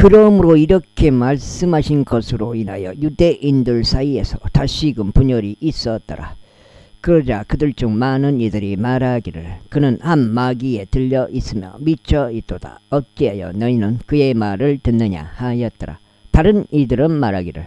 그러므로 이렇게 말씀하신 것으로 인하여 유대인들 사이에서 다시금 분열이 있었더라. 그러자 그들 중 많은 이들이 말하기를 그는 한 마귀에 들려 있으며 미쳐 있도다. 어찌하여 너희는 그의 말을 듣느냐 하였더라. 다른 이들은 말하기를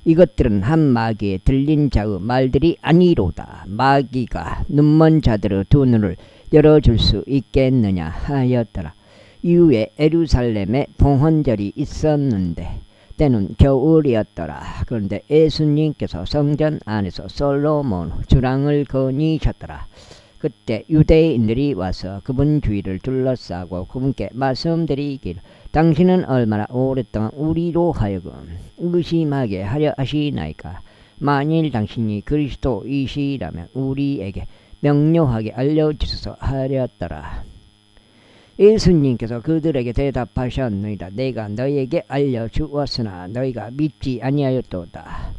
이것들은 한 마귀에 들린 자의 말들이 아니로다. 마귀가 눈먼 자들의 두 눈을 열어줄 수 있겠느냐 하였더라. 이후에 예루살렘에 봉헌절이 있었는데 때는 겨울이었더라. 그런데 예수님께서 성전 안에서 솔로몬 주랑을 거니셨더라. 그때 유대인들이 와서 그분 주위를 둘러싸고 그분께 말씀드리기를 당신은 얼마나 오랫동안 우리로 하여금 의심하게 하려 하시나이까. 만일 당신이 그리스도이시라면 우리에게 명료하게 알려주소서 하였더라. 예수님께서 그들에게 대답하셨느니라. 내가 너희에게 알려주었으나 너희가 믿지 아니하였도다.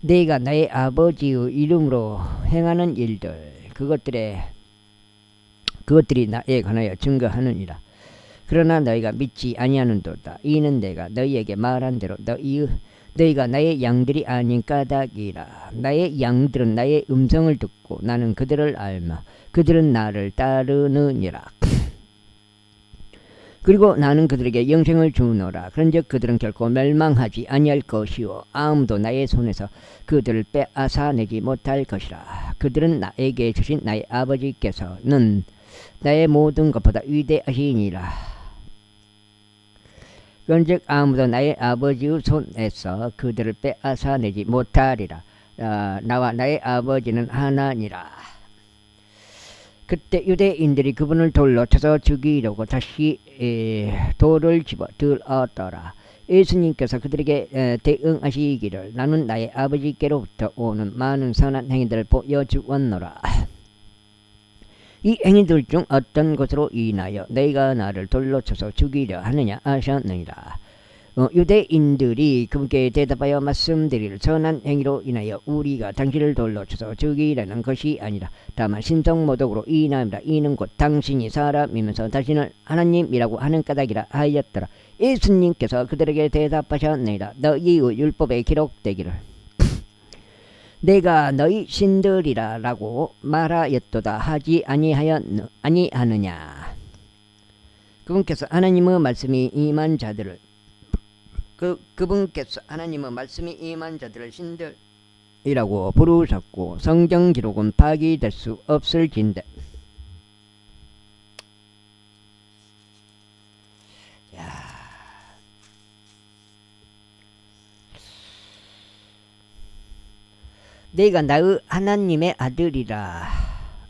내가 나의 아버지의 이름으로 행하는 일들 그것들이 나에 관하여 증거하느니라. 그러나 너희가 믿지 아니하는도다. 이는 내가 너희에게 말한 대로 너희가 나의 양들이 아닌 까닭이라. 나의 양들은 나의 음성을 듣고 나는 그들을 알며 그들은 나를 따르느니라. 그리고 나는 그들에게 영생을 주노라. 그런즉 그들은 결코 멸망하지 아니할 것이요 아무도 나의 손에서 그들을 빼앗아내지 못할 것이라. 그들은 나에게 주신 나의 아버지께서는 나의 모든 것보다 위대하시니라. 그런즉 아무도 나의 아버지의 손에서 그들을 빼앗아내지 못하리라. 나와 나의 아버지는 하나니라. 그때 유대인들이 그분을 돌로 쳐서 죽이려고 다시 돌을 집어 들었더라. 예수님께서 그들에게 대응하시기를 나는 나의 아버지께로부터 오는 많은 선한 행위들을 보여주었노라. 이 행위들 중 어떤 것으로 인하여 너희가 나를 돌로 쳐서 죽이려 하느냐 하셨느니라. 유대인들이 그분께 대답하여 말씀드리를 선한 행위로 인하여 우리가 당신을 돌로 쳐서 죽이려는 것이 아니라 다만 신성모독으로 인하여라. 이는 곧 당신이 사람이면서 자신을 하나님이라고 하는 까닭이라 하였더라. 예수님께서 그들에게 대답하셨느니라. 너희의 율법에 기록되기를 내가 너희 신들이라 라고 말하였도다 하지 아니하느냐. 그분께서 하나님의 말씀이 임한 자들을 그분께서 하나님의 말씀이 임한 자들을 신들이라고 부르셨고 성경 기록은 파기될 수 없을진데. 내가 나의 하나님의 아들이라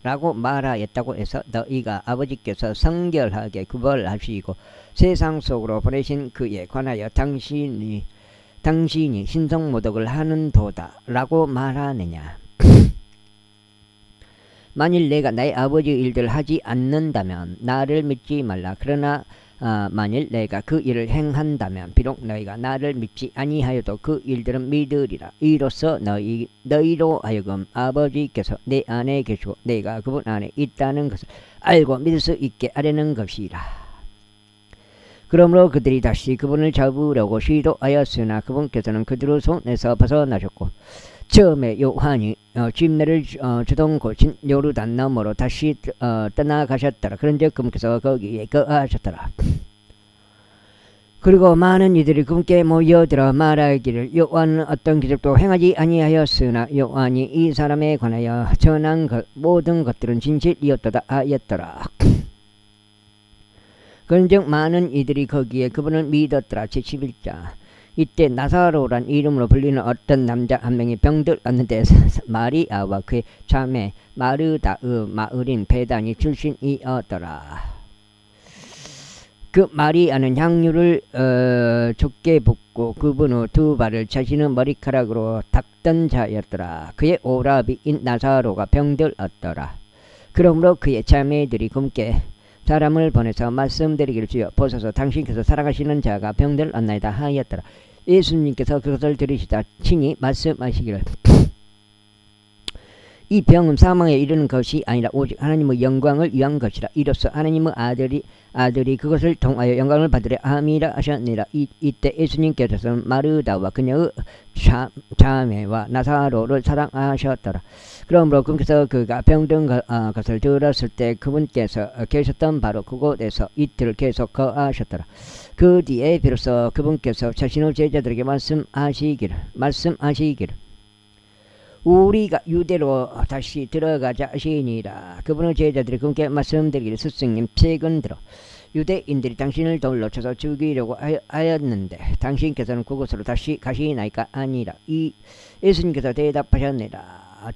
라고 말하였다고 해서 너희가 아버지께서 성결하게 구벌하시고 세상 속으로 보내신 그에 관하여 당신이 신성모독을 하는도다 라고 말하느냐. 만일 내가 나의 아버지의 일들을 하지 않는다면 나를 믿지 말라. 그러나 만일 내가 그 일을 행한다면 비록 너희가 나를 믿지 아니하여도 그 일들은 믿으리라. 이로써 너희로 하여금 아버지께서 내 안에 계시고 내가 그분 안에 있다는 것을 알고 믿을 수 있게 하려는 것이라. 그러므로 그들이 다시 그분을 잡으려고 시도하였으나 그분께서는 그들의 손에서 벗어나셨고 처음에 요한이 침례를 주던 곳인 요르단 너머로 다시 떠나가셨더라. 그런즉 그분께서 거기에 거하셨더라. 그리고 많은 이들이 그분께 모여들어 말하기를 요한은 어떤 기적도 행하지 아니하였으나 요한이 이 사람에 관하여 전한 모든 것들은 진실이었도다 하였더라. 그런즉 많은 이들이 거기에 그분을 믿었더라. 제11장. 이때 나사로란 이름으로 불리는 어떤 남자 한 명이 병들었는데 마리아와 그의 자매 마르다의 마을인 베다니 출신이었더라. 그 마리아는 향유를 좁게 붓고 그분의 두 발을 자신의 머리카락으로 닦던 자였더라. 그의 오라비인 나사로가 병들었더라. 그러므로 그의 자매들이 그분께 사람을 보내서 말씀드리기를 주여 보소서 당신께서 사랑하시는 자가 병들었나이다 하였더라. 예수님께서 그것을 들으시다 친히 말씀하시기를 이 병은 사망에 이르는 것이 아니라 오직 하나님의 영광을 위한 것이라. 이로써 하나님의 아들이 그것을 통하여 영광을 받으려 함이라 하셨느니라. 이때 예수님께서는 마르다와 그녀의 자매와 나사로를 사랑하셨더라. 그러므로 그분께서 그가 병든 것을 들었을 때 그분께서 계셨던 바로 그곳에서 이틀을 계속 거하셨더라. 그 뒤에 비로소 그분께서 자신의 제자들에게 말씀하시기를 우리가 유대로 다시 들어가자 하시니라. 그분의 제자들이 그분께 말씀드리기를 스승님, 최근 들어 유대인들이 당신을 돌로 쳐서 죽이려고 하였는데 당신께서는 그곳으로 다시 가시나이까? 아니라. 예수님께서 대답하셨느니라.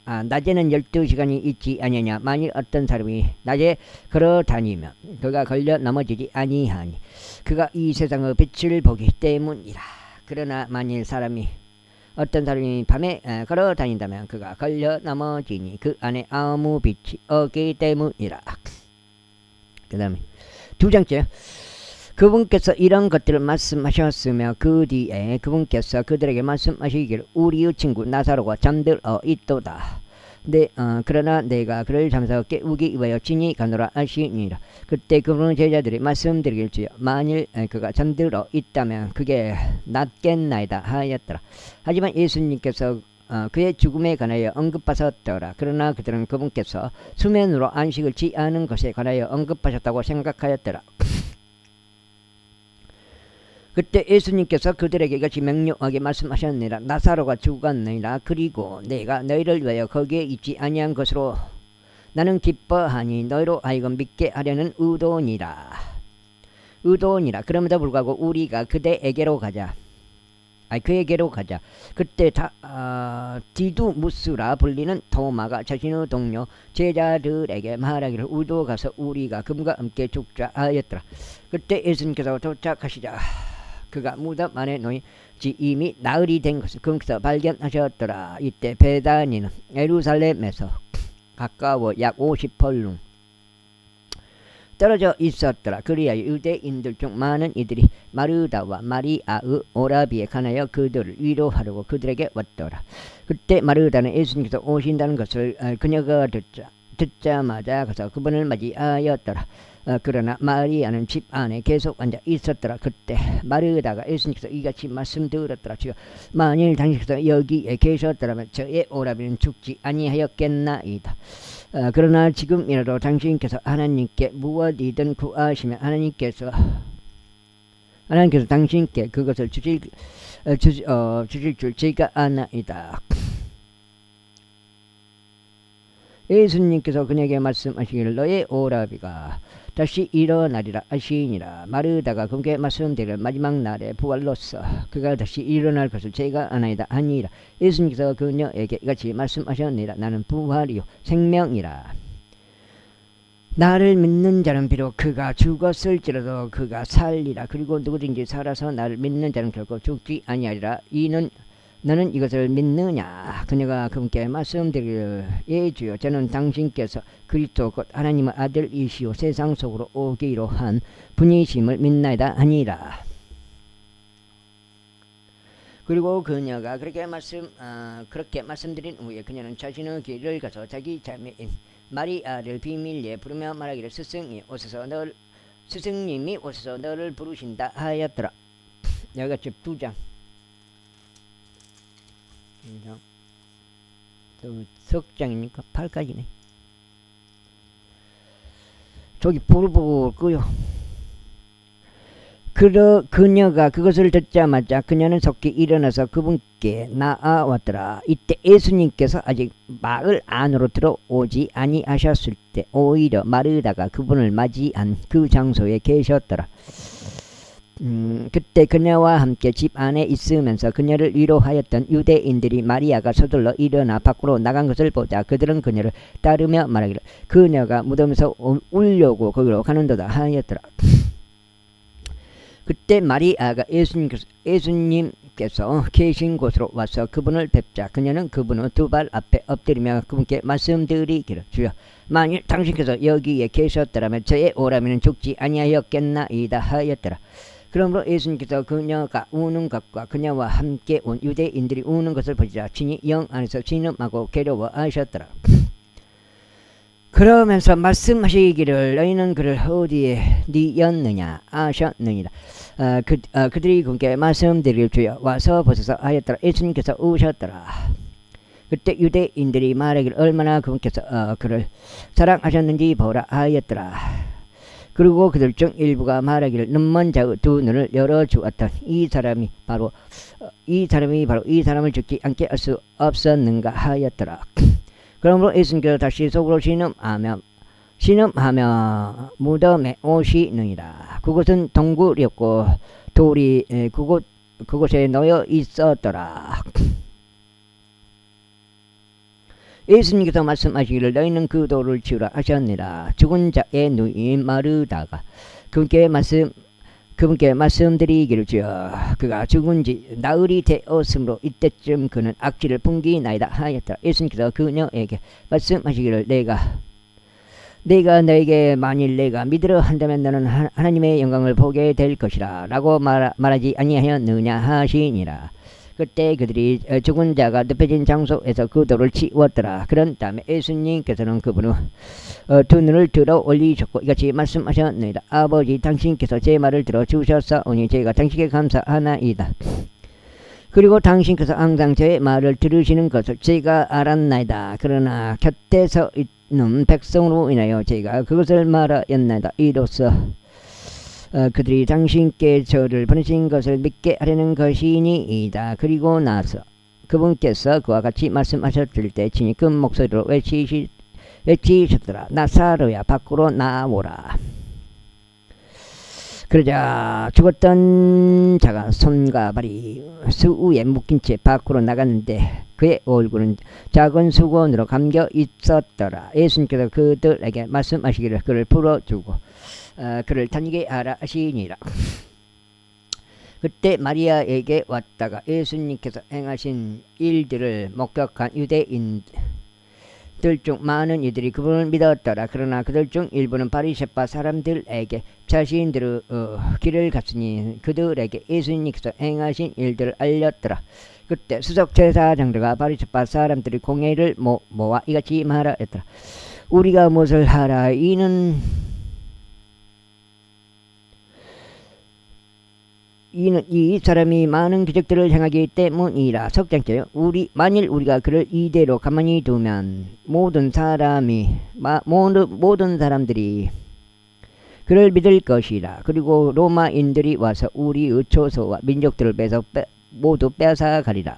낮에는 12시간이 있지 아니냐. 만일 어떤 사람이 낮에 걸어 다니면 그가 걸려 넘어지지 아니하니 그가 이 세상의 빛을 보기 때문이라. 그러나 만일 어떤 사람이 밤에 걸어 다닌다면 그가 걸려 넘어지니 그 안에 아무 빛이 없기 때문이라. 그 다음에 두 번째, 그분께서 이런 것들을 말씀하셨으며 그 뒤에 그분께서 그들에게 말씀하시기를 우리의 친구 나사로가 잠들어 있도다. 그러나 내가 그를 잠에서 깨우기 위하여 친히 가노라 하시니라. 그때 그분의 제자들이 말씀드리길지요 만일 그가 잠들어 있다면 그게 낫겠나이다 하였더라. 하지만 예수님께서 그의 죽음에 관하여 언급하셨더라. 그러나 그들은 그분께서 수면으로 안식을 취하는 것에 관하여 언급하셨다고 생각하였더라. 그때 예수님께서 그들에게 이같이 명료하게 말씀하셨느니라. 나사로가 죽었느니라. 그리고 내가 너희를 위하여 거기에 있지 아니한 것으로 나는 기뻐하니 너희로 하여금 믿게 하려는 의도니라. 그럼에도 불구하고 우리가 그에게로 가자. 그때 디두무스라 불리는 도마가 자신의 동료 제자들에게 말하기를 우리도 가서 우리가 그분과 함께 죽자 하였더라. 그때 예수님께서 도착하시자 그가 무덤 안에 놓인지 이미 나흘이 된 것을 그분께서 발견하셨더라. 이때 베다니는 예루살렘에서 가까워 약 50벌룬 떨어져 있었더라. 그리하여 유대인들 중 많은 이들이 마르다와 마리아의 오라비에 관하여 그들을 위로하려고 그들에게 왔더라. 그때 마르다는 예수님께서 오신다는 것을 그녀가 듣자마자 가서 그분을 맞이하였더라. 그러나 마리아는 집 안에 계속 앉아 있었더라. 그때 마르다가 예수님께서 이같이 말씀드렸더라. 주여, 만일 당신께서 여기에 계셨더라면 저의 오라비는 죽지 아니하였겠나이다. 그러나 지금이라도 당신께서 하나님께 무엇이든 구하시면 하나님께서 당신께 그것을 주실 줄 제가 아나이다. 예수님께서 그에게 말씀하시기를 너의 오라비가 다시 일어나리라 하시니라. 마르다가 그에게 말씀드릴 마지막 날에 부활로서 그가 다시 일어날 것을 제가 아나이다 하니라. 예수님께서 그녀에게 이같이 말씀하셨느니라. 나는 부활이요 생명이라. 나를 믿는 자는 비록 그가 죽었을지라도 그가 살리라. 그리고 누구든지 살아서 나를 믿는 자는 결코 죽지 아니하리라. 너는 이것을 믿느냐? 그녀가 그분께 말씀드리기를 예 주여, 저는 당신께서 그리스도 곧 하나님의 아들이시오 세상 속으로 오기로 한 분이심을 믿나이다 하니라. 그리고 그녀가 그렇게 말씀드린 후에 그녀는 자신의 길을 가서 자기 자매인 마리아를 비밀리에 부르며 말하기를 스승님이 오셔서 너를 부르신다 하였더라. 여기가 집 2장 또 석장이니까 8까지네. 저기 불불 끄요. 그녀가 그것을 듣자마자 그녀는 속히 일어나서 그분께 나아왔더라. 이때 예수님께서 아직 마을 안으로 들어오지 아니하셨을 때 오히려 마르다가 그분을 맞이한 그 장소에 계셨더라. 그때 그녀와 함께 집 안에 있으면서 그녀를 위로하였던 유대인들이 마리아가 서둘러 일어나 밖으로 나간 것을 보자 그들은 그녀를 따르며 말하기를 그녀가 무덤에서 울려고 거기로 가는도다 하였더라. 그때 마리아가 예수님께서 계신 곳으로 와서 그분을 뵙자 그녀는 그분의 2발 앞에 엎드리며 그분께 말씀드리기를 주여, 만일 당신께서 여기에 계셨더라면 저의 오라비는 죽지 아니하였겠나이다 하였더라. 그러므로 예수님께서 그녀가 우는 것과 그녀와 함께 온 유대인들이 우는 것을 보시자 친히 영 안에서 신음하고 괴로워하셨더라. 그러면서 말씀하시기를 너희는 그를 어디에 뉘었느냐 아셨느니라. 그들이 그분께 말씀드릴 주여 와서 보소서 하였더라. 예수님께서 우셨더라. 그때 유대인들이 말하기를 얼마나 그분께서 그를 사랑하셨는지 보라 하였더라. 그리고 그들 중 일부가 말하기를 눈먼 자의 두 눈을 열어주었던 이 사람이 바로 이 사람을 죽지 않게 할 수 없었는가 하였더라. 그러므로 예수님께서 다시 속으로 신음하며 무덤에 오시느니라. 그곳은 동굴이었고 돌이 그곳에 놓여 있었더라. 예수님께서 말씀하시기를 너희는 그 돌을 치우라 하셨느니라. 죽은 자의 누인 마르다가 그분께 말씀드리기를 주여 그가 죽은지 나흘이 되었으므로 이때쯤 그는 악취를 풍기나이다 하였더라. 예수님께서 그녀에게 말씀하시기를 내가 너에게 만일 내가 믿으려 한다면 너는 하나님의 영광을 보게 될 것이라 라고 말하지 아니하였느냐 하시니라. 그때 그들이 죽은 자가 눕혀진 장소에서 그 돌을 치웠더라. 그런 다음에 예수님께서는 그분의 두 눈을 들어 올리셨고 이같이 말씀하셨느니라. 아버지 당신께서 제 말을 들어주셨사오니 제가 당신께 감사하나이다. 그리고 당신께서 항상 제 말을 들으시는 것을 제가 알았나이다. 그러나 곁에서 있는 백성으로 인하여 제가 그것을 말하였나이다. 이로써 그들이 당신께 저를 보내신 것을 믿게 하려는 것이니이다. 그리고 나서 그분께서 그와 같이 말씀하셨을 때 친히 큰 목소리로 외치셨더라. 나사로야 밖으로 나오라. 그러자 죽었던 자가 손과 발이 수우에 묶인 채 밖으로 나갔는데 그의 얼굴은 작은 수건으로 감겨 있었더라. 예수님께서 그들에게 말씀하시기를 그를 풀어주고 그를 다니게 하라 하시니라. 그때 마리아에게 왔다가 예수님께서 행하신 일들을 목격한 유대인들 중 많은 이들이 그분을 믿었더라. 그러나 그들 중 일부는 바리새파 사람들에게 자신들의 길을 갔으니 그들에게 예수님께서 행하신 일들을 알렸더라. 그때 수석제사장들과 바리새파 사람들이 공회를 모아 이같이 말하였더라. 우리가 무엇을 하라. 이 사람이 많은 기적들을 행하기 때문이라. 석장째요. 만일 우리가 그를 이대로 가만히 두면 모든 사람들이 그를 믿을 것이라. 그리고 로마인들이 와서 우리의 초소와 민족들을 모두 뺏어가리라.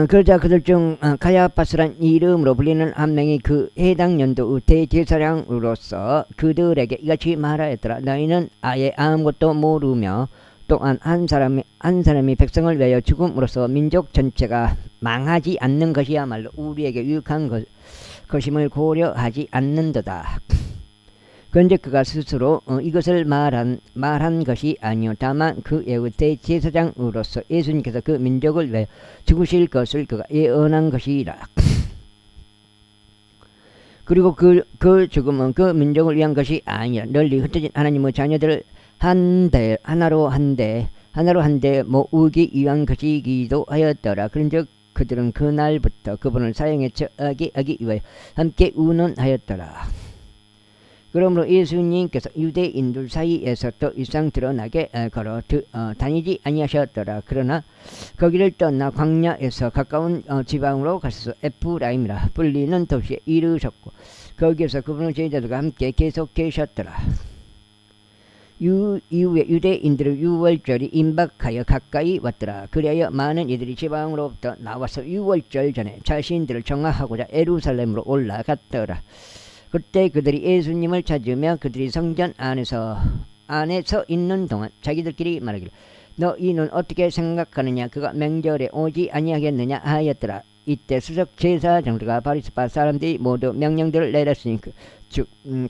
그러자 그들 중 가야파스란 이름으로 불리는 한 명이 그 해당 연도의 대제사장으로서 그들에게 이같이 말하였더라. 너희는 아예 아무것도 모르며 또한 한 사람이 백성을 위하여 죽음으로써 민족 전체가 망하지 않는 것이야말로 우리에게 유익한 것임을 고려하지 않는도다. 그런데 그가 스스로 이것을 말한 것이 아니요 다만 그의 대제사장으로서 예수님께서 그 민족을 위해 죽으실 것을 그가 예언한 것이라. 그리고 그 죽음은 그 민족을 위한 것이 아니라 널리 흩어진 하나님의 자녀들을 하나로 한데 모으기 위한 것이기도 하였더라. 그런즉 그들은 그날부터 그분을 사형에 처하게 하기 위하여 함께 운운하였더라. 그러므로 예수님께서 유대인들 사이에서 더 이상 드러나게 걸어 다니지 아니하셨더라. 그러나 거기를 떠나 광야에서 가까운 지방으로 가셔서 에프라임이라 불리는 도시에 이르셨고 거기에서 그분의 제자들과 함께 계속 계셨더라. 이후에 유대인들의 유월절이 임박하여 가까이 왔더라. 그리하여 많은 이들이 지방으로부터 나와서 유월절 전에 자신들을 정화하고자 예루살렘으로 올라갔더라. 그때 그들이 예수님을 찾으며 그들이 성전 안에 서 있는 동안 자기들끼리 말하기를 너희는 어떻게 생각하느냐. 그가 명절에 오지 아니하겠느냐 하였더라. 이때 수석 제사장들과 바리새파 사람들이 모두 명령들을 내렸으니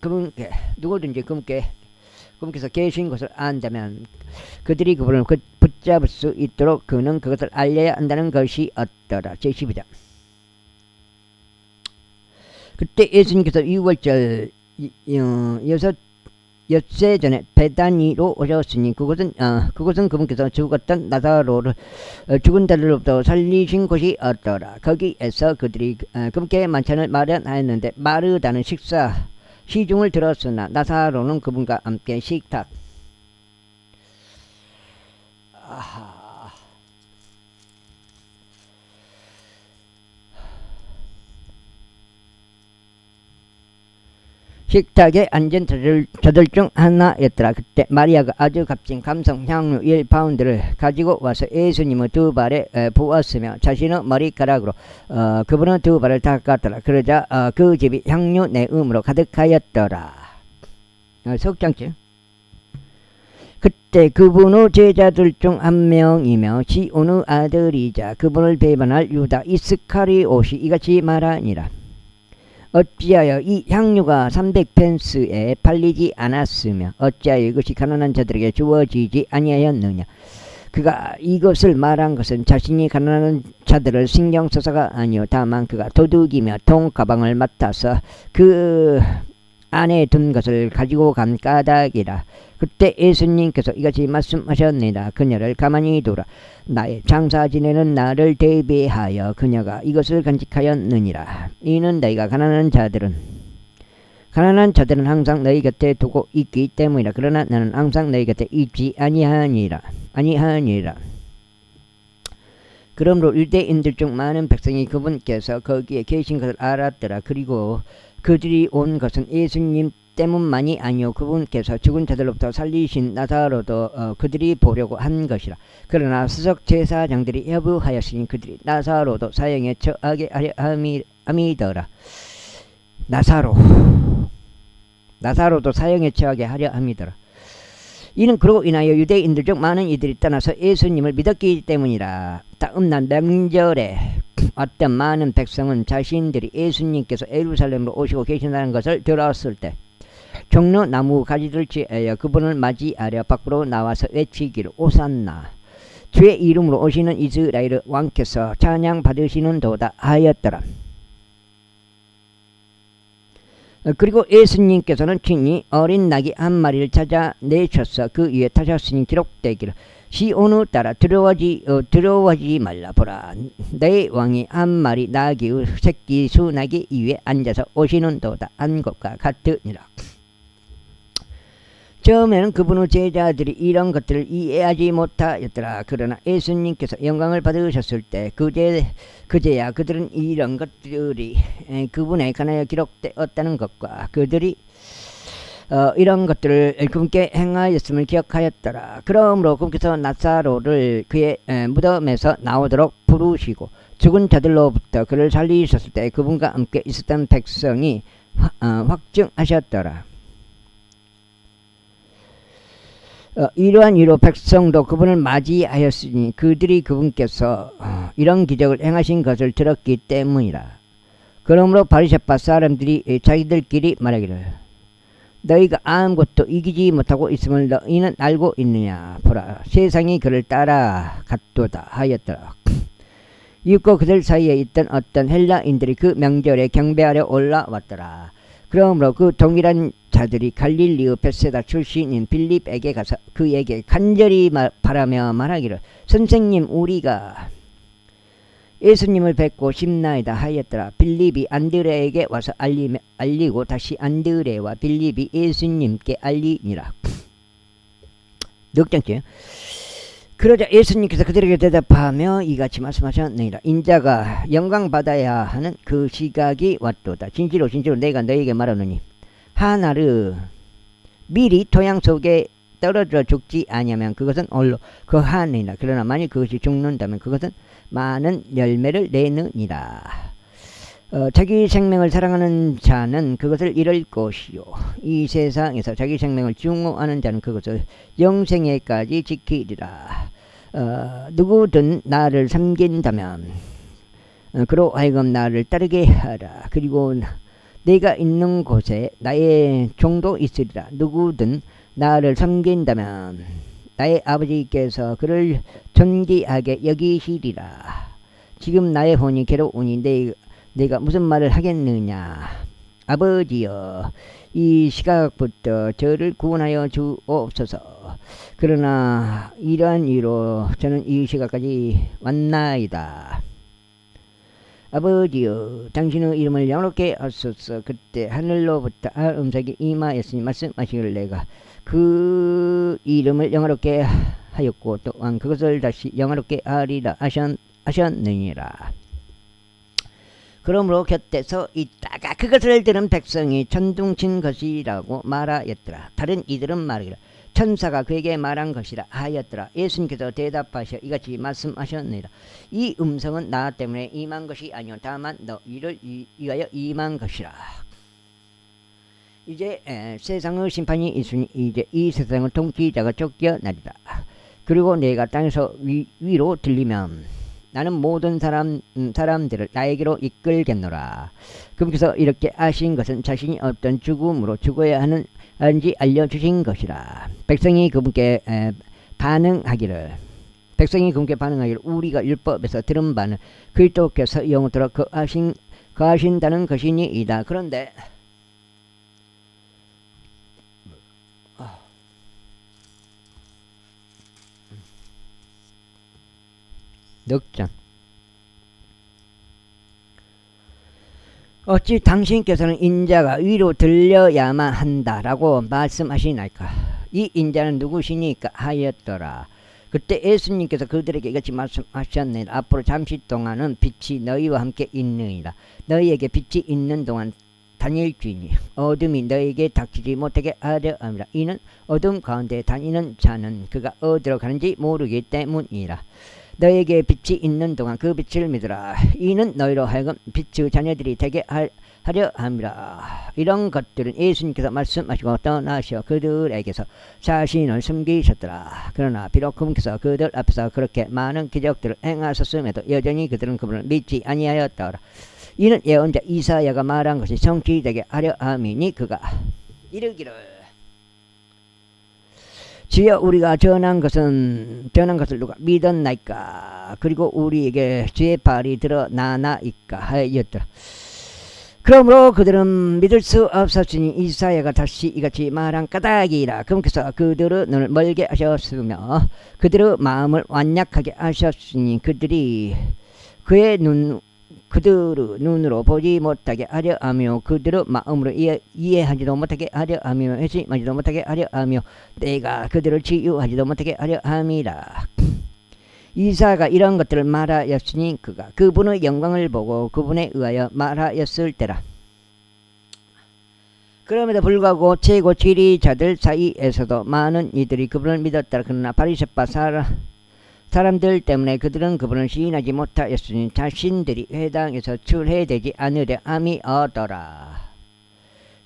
그분께 누구든지 그분께서 계신 것을 안다면 그들이 그분을 붙잡을 수 있도록 그는 그것을 알려야 한다는 것이었더라. 제12장. 그때 예수님께서 유월절 엿새 전에 베다니로 오셨으니 그곳은 그분께서 죽었던 나사로를 죽은 자들로부터 살리신 곳이 없더라. 거기에서 그들이 그분께 만찬을 마련하였는데 마르다는 식사 시중을 들었으나 나사로는 그분과 함께 식탁. 식탁에 앉은 저들 중 하나였더라. 그때 마리아가 아주 값진 감성 향유 1파운드를 가지고 와서 예수님의 두 발에 부었으며 자신의 머리카락으로 그분의 두 발을 닦았더라. 그러자 그 집이 향유 내음으로 가득하였더라. 석장치. 그때 그분의 제자들 중 한 명이며 시온의 아들이자 그분을 배반할 유다 이스카리옷이 이같이 말하니라. 어찌하여 이 향유가 300펜스에 팔리지 않았으며 어찌하여 이것이 가난한 자들에게 주어지지 아니하였느냐. 그가 이것을 말한 것은 자신이 가난한 자들을 신경 써서가 아니요 다만 그가 도둑이며 통가방을 맡아서 그 안에 둔 것을 가지고 간 까닭이라. 그때 예수님께서 이같이 말씀하셨느니라. 그녀를 가만히 두라. 나의 장사 지내는 날을 대비하여 그녀가 이것을 간직하였느니라. 이는 너희가 가난한 자들은 항상 너희 곁에 두고 있기 때문이라. 그러나 나는 항상 너희 곁에 있지 아니하니라. 그러므로 유대인들 중 많은 백성이 그분께서 거기에 계신 것을 알았더라. 그리고 그들이 온 것은 예수님 때문만이 아니요 그분께서 죽은 자들로부터 살리신 나사로도 그들이 보려고 한 것이라. 그러나 수석 제사장들이 여부하였으니 그들이 나사로도 사형에 처하게 하려 함이더라. 나사로도 사형에 처하게 하려 함이더라. 이는 그로 인하여 유대인들 중 많은 이들이 떠나서 예수님을 믿었기 때문이라. 다음날 명절에 어떤 많은 백성은 자신들이 예수님께서 예루살렘으로 오시고 계신다는 것을 들었을 때 종려 나무 가지를 취하여 그분을 맞이하려 밖으로 나와서 외치기를 오산나 주의 이름으로 오시는 이스라엘 왕께서 찬양 받으시는 도다 하였더라. 그리고 예수님께서는 친히 어린 낙이 한 마리를 찾아내셔서 그 위에 타셨으니 기록되기를 시온을 따라 두려워하지 말라. 보라 내 왕이 한 마리 나귀의 새끼 수나귀 위에 앉아서 오시는 도다 한 것과 같으니라. 처음에는 그분의 제자들이 이런 것들을 이해하지 못하였더라. 그러나 예수님께서 영광을 받으셨을 때 그제야 그들은 이런 것들이 그분에 관하여 기록되었다는 것과 그들이 이런 것들을 그분께 행하였음을 기억하였더라. 그러므로 그분께서 나사로를 그의 무덤에서 나오도록 부르시고 죽은 자들로부터 그를 살리셨을 때 그분과 함께 있었던 백성이 확증하셨더라. 이러한 이로 백성도 그분을 맞이하였으니 그들이 그분께서 이런 기적을 행하신 것을 들었기 때문이라. 그러므로 바리새파 사람들이 자기들끼리 말하기를 너희가 아무것도 이기지 못하고 있음을 너희는 알고 있느냐. 보라 세상이 그를 따라갔도다 하였더라. 이윽고 그들 사이에 있던 어떤 헬라인들이 그 명절에 경배하려 올라왔더라. 그러므로 그 동일한 자들이 갈릴리의 벳세다 출신인 빌립에게 가서 그에게 간절히 바라며 말하기를 선생님 우리가 예수님을 뵙고 싶나이다 하였더라. 빌립이 안드레에게 와서 알리고 다시 안드레와 빌립이 예수님께 알리니라. 넉장째. 그러자 예수님께서 그들에게 대답하며 이같이 말씀하셨느니라. 인자가 영광 받아야 하는 그 시각이 왔도다. 진실로 내가 너희에게 말하노니 하나를 미리 토양 속에 떨어져 죽지 아니하면 그것은 홀로 거하느니라. 그러나 만일 그것이 죽는다면 그것은 많은 열매를 내느니라. 자기 생명을 사랑하는 자는 그것을 잃을 것이요 이 세상에서 자기 생명을 증오하는 자는 그것을 영생에까지 지키리라. 누구든 나를 섬긴다면 그로 하여금 나를 따르게 하라. 그리고 내가 있는 곳에 나의 종도 있으리라. 누구든 나를 섬긴다면 나의 아버지께서 그를 존귀하게 여기시리라. 지금 나의 혼이 괴로우니 내가 무슨 말을 하겠느냐. 아버지여, 이 시각부터 저를 구원하여 주옵소서. 그러나 이러한 이유로 저는 이 시각까지 왔나이다. 아버지여, 당신의 이름을 영롭게 하소서. 그때 하늘로부터 음성이 임하였으니 말씀하시기를 내가 그 이름을 영화롭게 하였고 또한 그것을 다시 영화롭게 하리라 하셨느니라. 그러므로 곁에서 있다가 그것을 들은 백성이 천둥친 것이라고 말하였더라. 다른 이들은 말하기를 천사가 그에게 말한 것이라 하였더라. 예수님께서 대답하셔 이같이 말씀하셨느니라. 이 음성은 나 때문에 임한 것이 아니오 다만 너희를 위하여 임한 것이라. 이제 세상의 심판이 있으니 이제 이 세상의 통치자가 쫓겨나리라. 그리고 내가 땅에서 위로 들리면 나는 모든 사람들을 나에게로 이끌겠노라. 그분께서 이렇게 하신 것은 자신이 어떤 죽음으로 죽어야 하는지 알려주신 것이라. 백성이 그분께 반응하기를 우리가 율법에서 들은 바는 그리스도께서 영원토록 거하신다는 것이니이다. 그런데 넉장 어찌 당신께서는 인자가 위로 들려야만 한다라고 말씀하시나이까. 이 인자는 누구시니까 하였더라. 그때 예수님께서 그들에게 이같이 말씀하셨느니라. 앞으로 잠시 동안은 빛이 너희와 함께 있느니라. 너희에게 빛이 있는 동안 다닐지니 어둠이 너희에게 닥치지 못하게 하려 함이라. 이는 어둠 가운데 다니는 자는 그가 어디로 가는지 모르기 때문이라. 너에게 빛이 있는 동안 그 빛을 믿으라. 이는 너희로 하여금 빛의 자녀들이 되게 하려 함이라. 이런 것들은 예수님께서 말씀하시고 떠나셔 그들에게서 자신을 숨기셨더라. 그러나 비록 그분께서 그들 앞에서 그렇게 많은 기적들을 행하셨음에도 여전히 그들은 그분을 믿지 아니하였더라. 이는 예언자 이사야가 말한 것이 성취되게 하려 함이니 그가 이르기를 주여 우리가 전한 것을 누가 믿었나이까. 그리고 우리에게 주의 발이 드러나나이까 하였더라. 그러므로 그들은 믿을 수 없었으니 이사야가 다시 이같이 말한 까닭이라. 그분께서 그들의 눈을 멀게 하셨으며 그들의 마음을 완약하게 하셨으니 그들의 눈으로 보지 못하게 하려 하며 그들의 마음으로 이해하지도 못하게 하려 하며 회심하지도 못하게 하려 하며 내가 그들을 치유하지도 못하게 하려 함이라. 이사가 이런 것들을 말하였으니 그가 그분의 영광을 보고 그분에 의하여 말하였을 때라. 그럼에도 불구하고 최고 지리자들 사이에서도 많은 이들이 그분을 믿었더라. 그러나 바리새파 사람들 때문에 그들은 그분을 시인하지 못하였으니 자신들이 회당에서 출해되지 않으려 함이었더라.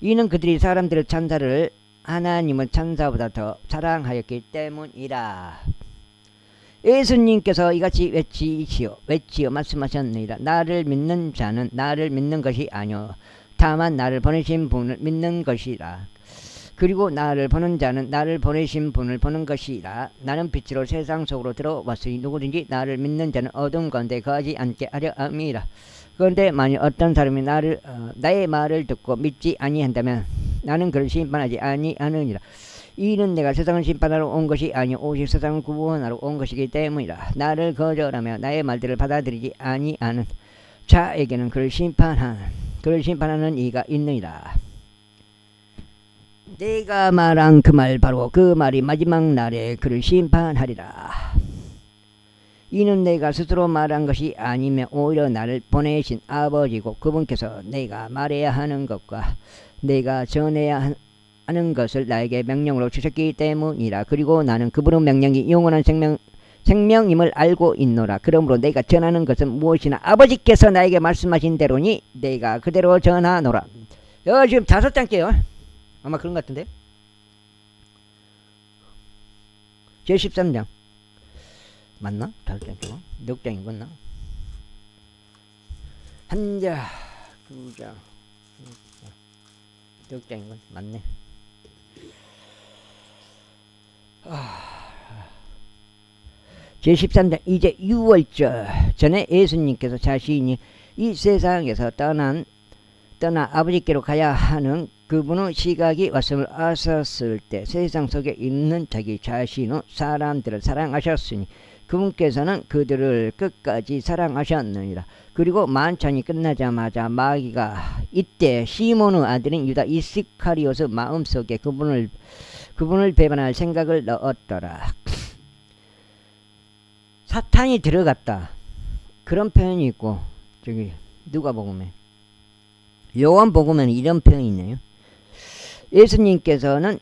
이는 그들이 사람들의 찬사를 하나님의 찬사보다 더 사랑하였기 때문이라. 예수님께서 이같이 외치어 말씀하셨느니라. 나를 믿는 자는 나를 믿는 것이 아니오 다만 나를 보내신 분을 믿는 것이라. 그리고 나를 보는 자는 나를 보내신 분을 보는 것이라. 나는 빛으로 세상 속으로 들어왔으니 누구든지 나를 믿는 자는 어둠 가운데 거하지 않게 하려 함이라. 그런데 만일 어떤 사람이 나의 말을 듣고 믿지 아니한다면 나는 그를 심판하지 아니하느니라. 이는 내가 세상을 심판하러 온 것이 아니오 오직 세상을 구원하러 온 것이기 때문이라. 나를 거절하며 나의 말들을 받아들이지 아니하는 자에게는 그를 심판하는 이가 있느니라. 내가 말한 그 말 바로 그 말이 마지막 날에 그를 심판하리라. 이는 내가 스스로 말한 것이 아니며 오히려 나를 보내신 아버지고 그분께서 내가 말해야 하는 것과 내가 전해야 하는 것을 나에게 명령으로 주셨기 때문이라. 그리고 나는 그분의 명령이 영원한 생명임을 알고 있노라. 그러므로 내가 전하는 것은 무엇이나 아버지께서 나에게 말씀하신 대로니 내가 그대로 전하노라. 지금 5장째요. 아마 그런 것 같은데. 제13장 맞나? 5장째 6장인 건나? 1장 9장 6장인 건 맞네. 제13장 이제 6월절 전에 예수님께서 자신이 이 세상에서 떠나 아버지께로 가야 하는 그분의 시각이 왔음을 아셨을 때 세상 속에 있는 자기 자신의 사람들을 사랑하셨으니 그분께서는 그들을 끝까지 사랑하셨느니라. 그리고 만찬이 끝나자마자 마귀가 이때 시몬의 아들인 유다 이스카리옷의 마음속에 그분을 배반할 생각을 넣었더라. 사탄이 들어갔다. 그런 표현이 있고 저기 누가복음에 요한복음에는 이런 표현이 있네요. 예수님께서는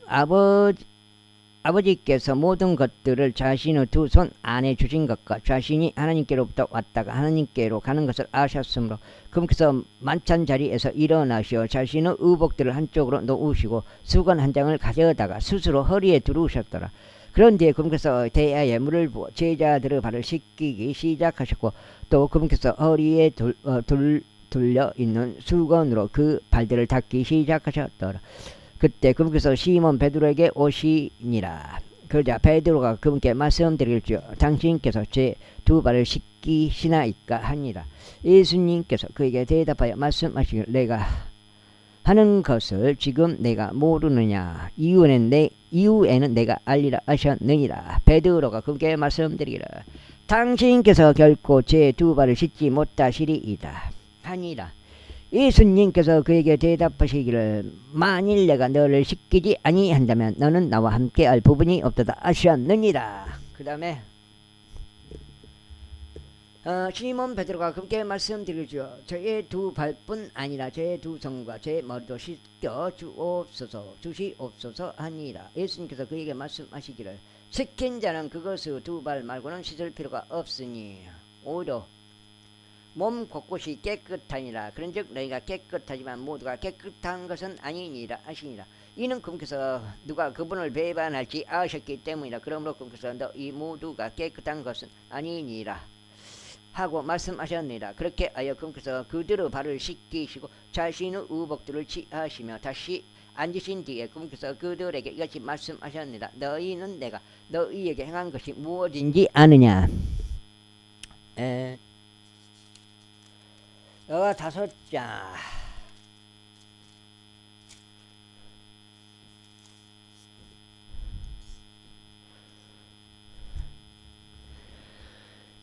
아버지께서 모든 것들을 자신의 두 손 안에 주신 것과 자신이 하나님께로부터 왔다가 하나님께로 가는 것을 아셨으므로 그분께서 만찬 자리에서 일어나시어 자신의 의복들을 한쪽으로 놓으시고 수건 한 장을 가져다가 스스로 허리에 두르셨더라. 그런 뒤에 그분께서 대야에 물을 부어 제자들의 발을 씻기기 시작하셨고 또 그분께서 허리에 둘려 있는 수건으로 그 발들을 닦기 시작하셨더라. 그때 그분께서 시몬 베드로에게 오시니라. 그러자 베드로가 그분께 말씀드릴지어 당신께서 제 두 발을 씻기시나이까 하니라. 예수님께서 그에게 대답하여 말씀하시기를 내가 하는 것을 지금 내가 모르느냐. 이후에는 내가 알리라 하셨느니라. 베드로가 그분께 말씀드리기를 당신께서 결코 제 두 발을 씻지 못하시리이다 하니라. 예수님께서 그에게 대답하시기를 만일 내가 너를 씻기지 아니한다면 너는 나와 함께할 부분이 없도다 하셨느니라. 그 다음에 시몬 베드로가 그렇게 말씀드리죠. 저의 두 발뿐 아니라 저의 두 손과 제 머리도 씻겨 주시옵소서 하니라. 예수님께서 그에게 말씀하시기를 씻긴 자는 그것의 두 발 말고는 씻을 필요가 없으니 오히려 몸 곳곳이 깨끗하니라. 그런즉 너희가 깨끗하지만 모두가 깨끗한 것은 아니니라 하시니라. 이는 그분께서 누가 그분을 배반할지 아셨기 때문이라. 그러므로 그분께서 너희 모두가 깨끗한 것은 아니니라 하고 말씀하셨느니라. 그렇게 하여 그분께서 그들의 발을 씻기시고 자신의 의복들을 취하시며 다시 앉으신 뒤에 그분께서 그들에게 이같이 말씀하셨느니라. 너희는 내가 너희에게 행한 것이 무엇인지 아느냐. 5장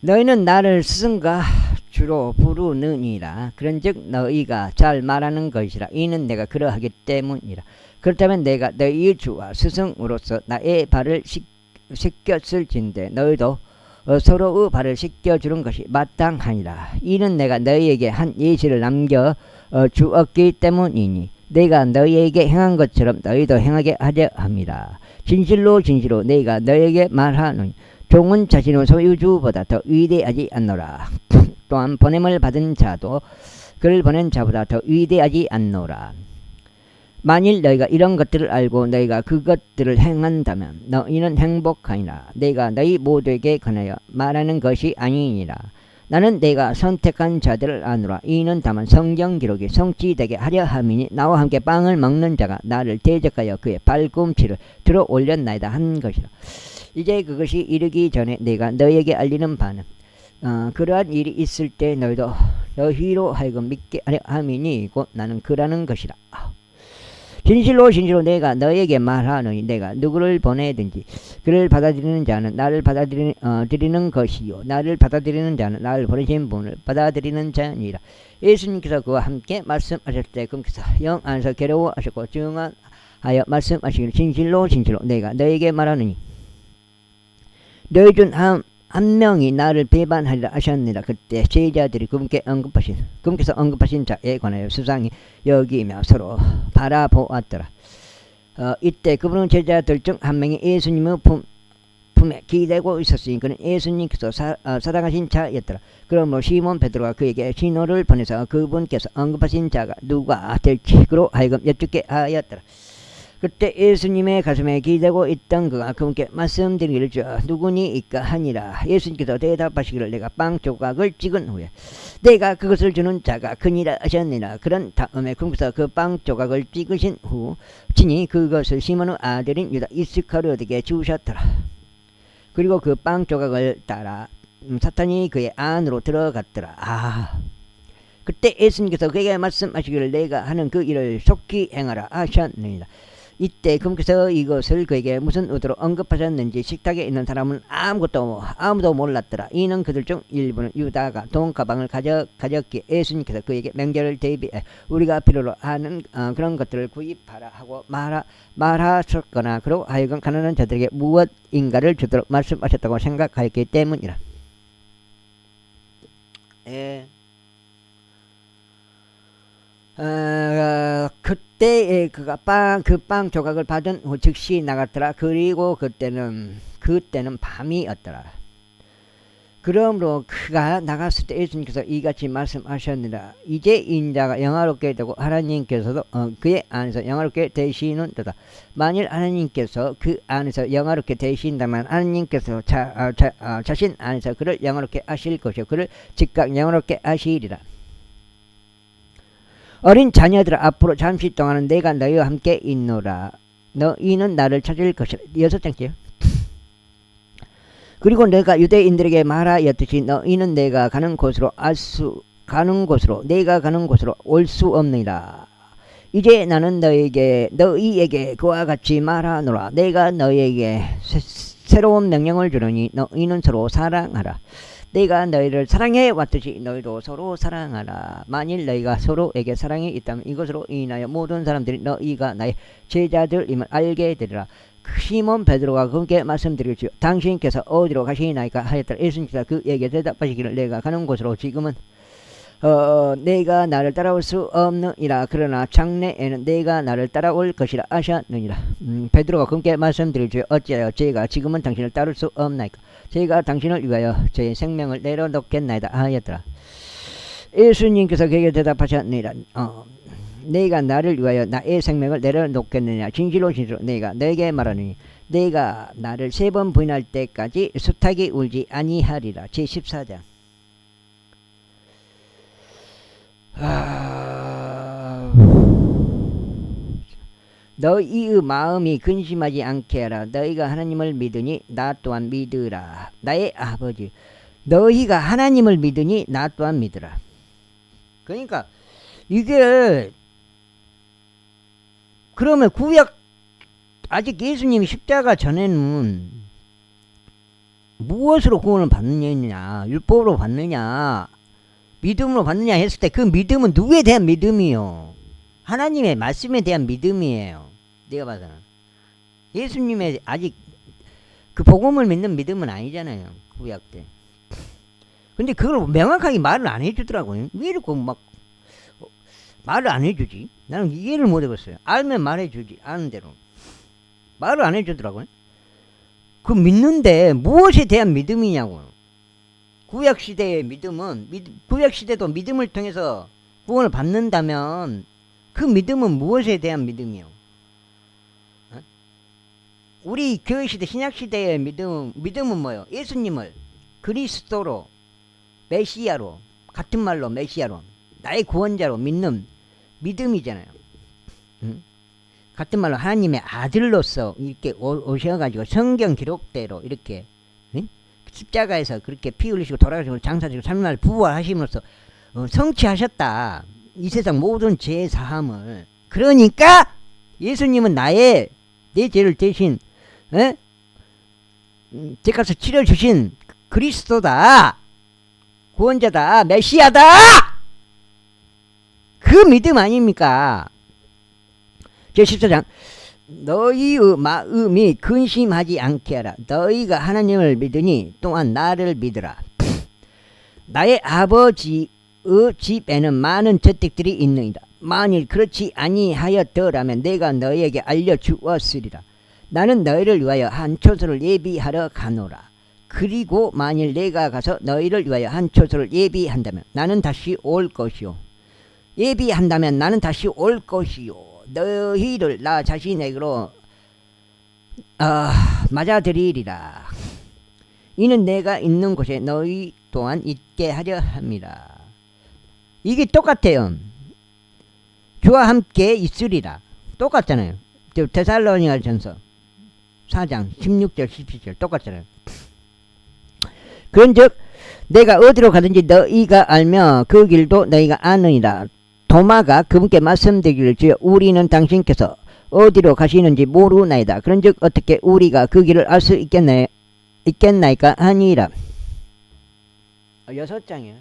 너희는 나를 스승과 주로 부르느니라. 그런즉 너희가 잘 말하는 것이라. 이는 내가 그러하기 때문이라. 그렇다면 내가 너희의 주와 스승으로서 나의 발을 씻겼을진데 너희도 서로의 발을 씻겨주는 것이 마땅하니라. 이는 내가 너희에게 한 예시를 남겨 주었기 때문이니 내가 너희에게 행한 것처럼 너희도 행하게 하려 함이라. 진실로 내가 너희에게 말하노니 종은 자신의 소유주보다 더 위대하지 않노라. 또한 보냄을 받은 자도 그를 보낸 자보다 더 위대하지 않노라. 만일 너희가 이런 것들을 알고 너희가 그것들을 행한다면 너희는 행복하니라. 내가 너희 모두에게 관하여 말하는 것이 아니니라. 나는 내가 선택한 자들을 아노라. 이는 다만 성경 기록이 성취되게 하려 함이니 나와 함께 빵을 먹는 자가 나를 대적하여 그의 발꿈치를 들어 올렸나이다 한 것이라. 이제 그것이 이르기 전에 내가 너희에게 알리는 바는 그러한 일이 있을 때 너희로 하여금 믿게 하려 함이니 곧 나는 그라는 것이라. 진실로 내가 너에게 말하노니 내가 누구를 보내든지 그를 받아들이는 자는 나를 받아들이는 것이요 나를 받아들이는 자는 나를 보내신 분을 받아들이는 자니라. 예수님께서 그와 함께 말씀하실 때 그분께서 영 안에서 괴로워하셨고 증언하여 말씀하시기를 진실로 내가 너에게 말하노니 너희 중 한 명이 나를 배반하리라 하셨느니라. 그때 제자들이 그분께서 언급하신 자에 관하여 수상히 여기며 서로 바라보았더라. 이때 그분은 제자들 중 한 명이 예수님의 품에 기대고 있었으니 그는 예수님께서 사랑하신 자였더라. 그러므로 시몬 베드로가 그에게 신호를 보내서 그분께서 언급하신 자가 누가 될지 그로 하여금 여쭙게 하였더라. 그때 예수님의 가슴에 기대고 있던 그가 그분께 말씀드리기를 누구니이까 하니라. 예수님께서 대답하시기를 내가 빵 조각을 찍은 후에 내가 그것을 주는 자가 그니라 하셨느니라. 그런 다음에 그분께서 그 빵 조각을 찍으신 후 친히 그것을 시몬의 아들인 유다 이스카리ot에게 주셨더라. 그리고 그 빵 조각을 따라 사탄이 그의 안으로 들어갔더라. 그때 예수님께서 그에게 말씀하시기를 내가 하는 그 일을 속히 행하라 하셨느니라. 이때 금께서 이것을 그에게 무슨 의도로 언급하셨는지 식탁에 있는 사람은 아무도 몰랐더라. 이는 그들 중 일부는 유다가 돈 가방을 가졌기에 예수님께서 그에게 명절을 대비해 우리가 필요로 하는 그런 것들을 구입하라 하고 말하셨거나 그로 하여금 가난한 자들에게 무엇인가를 주도록 말씀하셨다고 생각하였기 때문이라. 그때 그가 그 빵 조각을 받은 후 즉시 나갔더라. 그리고 그때는 밤이었더라. 그러므로 그가 나갔을 때 예수님께서 이같이 말씀하셨느니라. 이제 인자가 영화롭게 되고 하나님께서도 그의 안에서 영화롭게 되시는도다. 만일 하나님께서 그 안에서 영화롭게 되신다면 하나님께서 자신 안에서 그를 영화롭게 하실 것이요 그를 즉각 영화롭게 하시리라. 어린 자녀들아 앞으로 잠시 동안은 내가 너희와 함께 있노라. 너희는 나를 찾을 것이라. 6장째요. 그리고 내가 유대인들에게 말하였듯이 너희는 내가 가는 곳으로 올 수 없느니라. 이제 나는 너희에게 그와 같이 말하노라. 내가 너희에게 새로운 명령을 주노니 너희는 서로 사랑하라. 내가 너희를 사랑해 왔듯이 너희도 서로 사랑하라. 만일 너희가 서로에게 사랑이 있다면 이것으로 인하여 모든 사람들이 너희가 나의 제자들임을 알게 되리라. 시몬 베드로가 그분께 말씀드리지요. 당신께서 어디로 가시나이까 하였더라. 예수님께서 그에게 대답하시기를 내가 가는 곳으로 지금은 내가 나를 따라올 수 없느니라. 그러나 장래에는 내가 나를 따라올 것이라 하셨느니라. 베드로가 그분께 말씀드리지요. 어찌하여 제가 지금은 당신을 따를 수 없나이까. 제가 당신을 위하여 제 생명을 내려놓겠나이다 하였더라. 예수님께서 그에게 대답하셨느니라. 내가 나를 위하여 나의 생명을 내려놓겠느냐. 진실로 내가 너에게 말하느니 내가 나를 3번 부인할 때까지 수탉이 울지 아니하리라. 제14장. 너희의 마음이 근심하지 않게 하라. 너희가 하나님을 믿으니 나 또한 믿으라. 나의 아버지, 너희가 하나님을 믿으니 나 또한 믿으라. 그러니까 이게 그러면 구약 아직 예수님이 십자가 전에는 무엇으로 구원을 받느냐, 율법으로 받느냐, 믿음으로 받느냐 했을 때 그 믿음은 누구에 대한 믿음이요? 하나님의 말씀에 대한 믿음이에요. 내가 봐서는 예수님의 아직 그 복음을 믿는 믿음은 아니잖아요. 구약 때. 근데 그걸 명확하게 말을 안 해주더라고요. 왜 이렇게 막 말을 안 해주지? 나는 이해를 못 해봤어요. 알면 말해주지. 아는 대로 말을 안 해주더라고요. 그 믿는데 무엇에 대한 믿음이냐고요. 구약시대의 믿음은 구약시대도 믿음을 통해서 구원을 받는다면 그 믿음은 무엇에 대한 믿음이요? 우리 교회시대 신약시대의 믿음은 뭐예요? 예수님을 그리스도로 메시아로, 같은 말로 메시아로, 나의 구원자로 믿는 믿음이잖아요. 같은 말로 하나님의 아들로서 이렇게 오셔가지고 성경 기록대로 이렇게 십자가에서 그렇게 피 흘리시고 돌아가시고 장사지고 3날 부활하심으로써 성취하셨다. 이 세상 모든 죄 사함을. 그러니까 예수님은 내 죄를 대신 죄값을 치러주신 그리스도다. 구원자다. 메시아다. 그 믿음 아닙니까? 제14장. 너희의 마음이 근심하지 않게 하라. 너희가 하나님을 믿으니 또한 나를 믿으라. 나의 아버지의 집에는 많은 저택들이 있느니라. 만일 그렇지 아니하였더라면 내가 너희에게 알려주었으리라. 나는 너희를 위하여 한 처소를 예비하러 가노라. 그리고 만일 내가 가서 너희를 위하여 한 처소를 예비한다면 나는 다시 올 것이요. 예비한다면 나는 다시 올 것이요. 너희를 나 자신에게로 맞아들이리라. 이는 내가 있는 곳에 너희 또한 있게 하려 함이라. 이게 똑같아요. 주와 함께 있으리라. 똑같잖아요. 데살로니가전서 4장 16절 17절 똑같잖아요. 그런즉 내가 어디로 가든지 너희가 알며 그 길도 너희가 아느니라. 도마가 그분께 말씀드리기를 주여 우리는 당신께서 어디로 가시는지 모르나이다. 그런즉 어떻게 우리가 그 길을 알 수 있겠나이까 하니라. 6장이에요.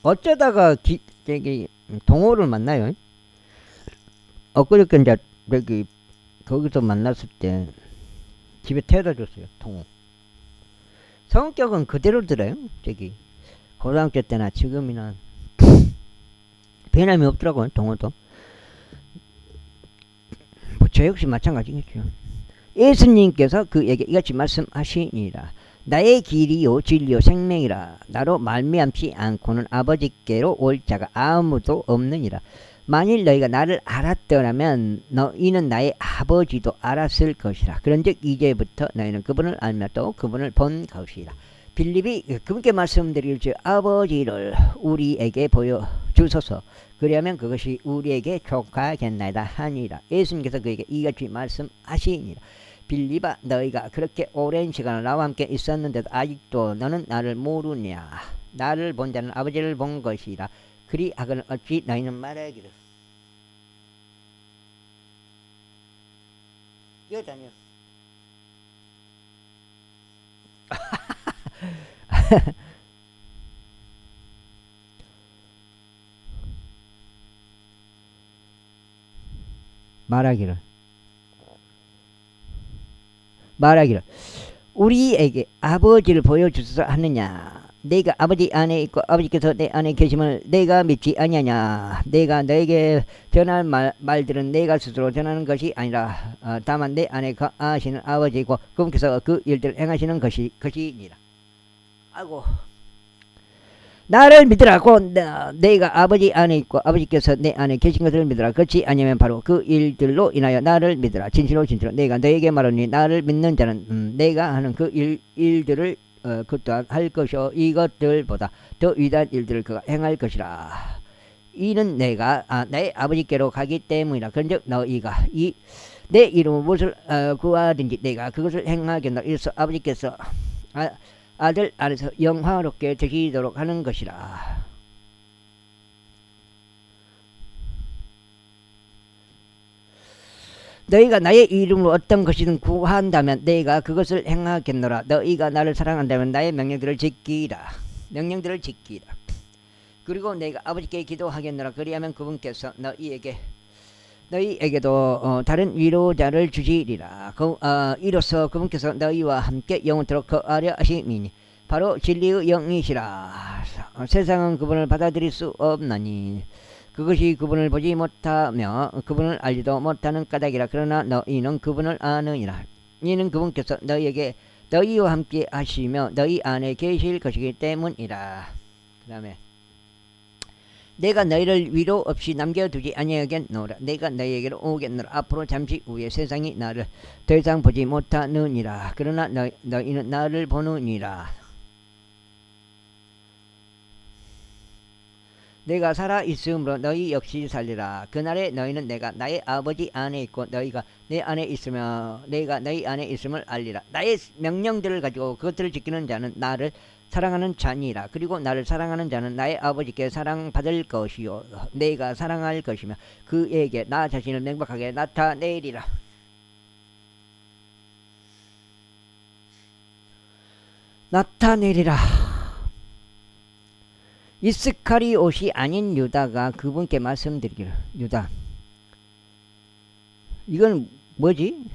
어쩌다가 저기 동호를 만나요. 엊그저께 이제 저기 거기서 만났을 때 집에 태워다 줬어요. 동호. 성격은 그대로 들어요. 저기 고등학교 때나 지금이나 변함이 없더라고요. 동호도. 뭐 저 역시 마찬가지겠죠. 예수님께서 그에게 이같이 말씀하시니라. 나의 길이요 진리요 생명이라. 나로 말미암지 않고는 아버지께로 올 자가 아무도 없느니라. 만일 너희가 나를 알았더라면 너희는 나의 아버지도 알았을 것이라. 그런즉 이제부터 너희는 그분을 알며 또 그분을 본 것이라. 빌립이 그분께 말씀드릴 주 아버지를 우리에게 보여주소서. 그리하면 그것이 우리에게 족하겠나이다 하니라. 예수님께서 그에게 이같이 말씀하시니라. 빌립아, 너희가 그렇게 오랜 시간을 나와 함께 있었는데도 아직도 너는 나를 모르냐. 나를 본 자는 아버지를 본 것이라. 그리하거늘 어찌 너희는 말하기를. 여자녀. 말하기를 우리에게 아버지를 보여주소서 하느냐. 내가 아버지 안에 있고 아버지께서 내 안에 계심을 내가 믿지 아니하냐. 내가 너에게 전할 말들은 내가 스스로 전하는 것이 아니라 다만 내 안에 거하시는 아버지고 그분께서 그 일들을 행하시는 것이니라. 아이고, 나를 믿으라고. 내가 아버지 안에 있고 아버지께서 내 안에 계신 것을 믿으라. 그렇지 아니면 바로 그 일들로 인하여 나를 믿으라. 진실로 내가 너에게 말하니 나를 믿는 자는 내가 하는 그 일들을 그 또한 할 것이요 이것들보다 더 위대한 일들을 그가 행할 것이라. 이는 내가 내 아버지께로 가기 때문이라. 그런즉 너희가 내 이름으로 무엇을 구하든지 내가 그것을 행하겠노라. 이래서 아버지께서 아들 안에서 영화롭게 되시도록 하는 것이라. 너희가 나의 이름으로 어떤 것이든 구한다면 내가 그것을 행하겠노라. 너희가 나를 사랑한다면 나의 명령들을 지키라. 그리고 내가 아버지께 기도하겠노라. 그리하면 그분께서 너희에게도 다른 위로자를 주시리라. 이로써 그분께서 너희와 함께 영원토록 거하려 하심이니 바로 진리의 영이시라. 세상은 그분을 받아들일 수 없나니 그것이 그분을 보지 못하며 그분을 알지도 못하는 까닭이라. 그러나 너희는 그분을 아느니라. 이는 그분께서 너희와 함께 하시며 너희 안에 계실 것이기 때문이라. 그 다음에 내가 너희를 위로 없이 남겨두지 아니하겠노라. 내가 너희에게로 오겠노라. 앞으로 잠시 후에 세상이 나를 더 이상 보지 못하느니라. 그러나 너희는 나를 보느니라. 내가 살아있으므로 너희 역시 살리라. 그날에 너희는 내가 나의 아버지 안에 있고 너희가 내 안에 있으며 내가 너희 안에 있음을 알리라. 나의 명령들을 가지고 그것들을 지키는 자는 나를 사랑하는 자니라. 그리고 나를 사랑하는 자는 나의 아버지께 사랑받을 것이요 내가 사랑할 것이며 그에게 나 자신을 명백하게 나타내리라. 이스카리옷이 아닌 유다가 그분께 말씀드리기를. 유다, 이건 뭐지?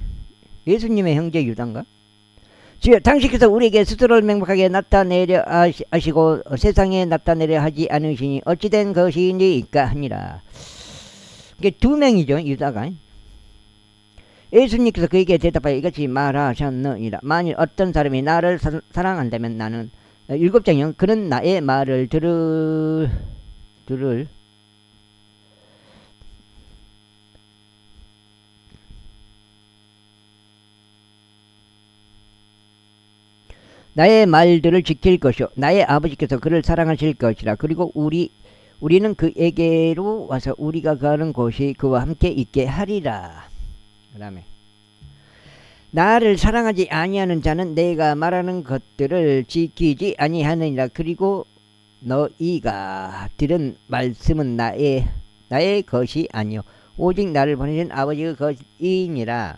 예수님의 형제 유다인가? 주여, 당신께서 우리에게 스스로를 명백하게 나타내려 하시고 세상에 나타내려 하지 않으시니 어찌된 것이니까 하니라. 이게 두 명이죠, 유다가. 예수님께서 그에게 대답하여 이같이 말하셨느니라. 만일 어떤 사람이 나를 사랑한다면 나는 7장이요. 그는 나의 말을 들을 나의 말들을 지킬 것이요 나의 아버지께서 그를 사랑하실 것이라. 그리고 우리는 그에게로 와서 우리가 가는 곳이 그와 함께 있게 하리라. 그 다음에 나를 사랑하지 아니하는 자는 내가 말하는 것들을 지키지 아니하느니라. 그리고 너희가 들은 말씀은 나의 것이 아니요 오직 나를 보내신 아버지의 것이니라.